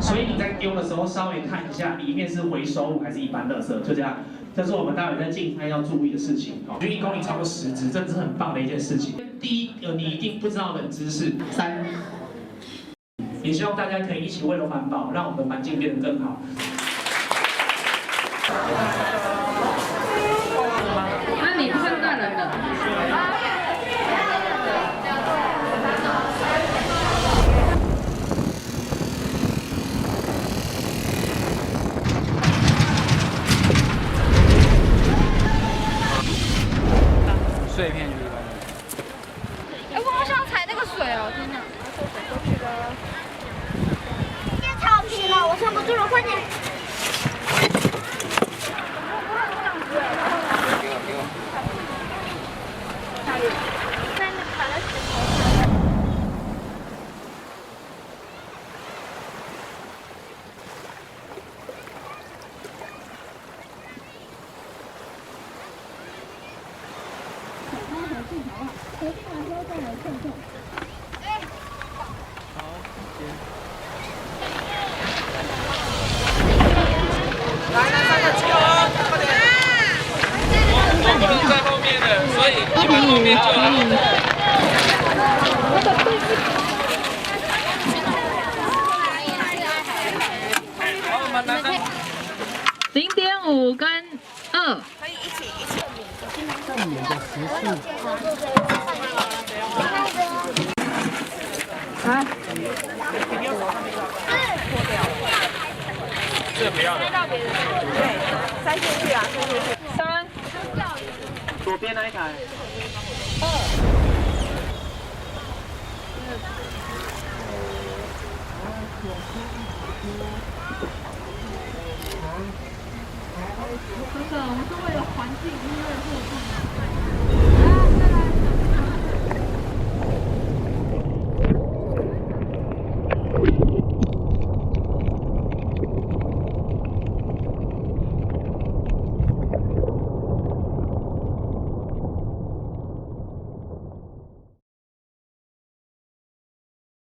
所以你在丢的时候稍微看一下里面是回收物还是一般垃圾，就这样。这是我们待会在竞猜要注意的事情。哦，1公里超过10只，这是很棒的一件事情。第一，你一定不知道冷知识。3，也希望大家可以一起为了环保，让我们的环境变得更好。那你判断人的？碎片就是哎，我好想踩那个水哦！天哪，水过去了，变草皮了，我撑不住了，快点！下雨，在那把那石头。合并完之后再来称重。好，来3个机哦，快点！我不能在后面的，所以你们后面就好。好，我们来个0.5跟2。可以一起。正面的时速。啊？这个不要了。对，塞进去啊，塞进去。3。左边那一台。真的，我们是为了环境，因为会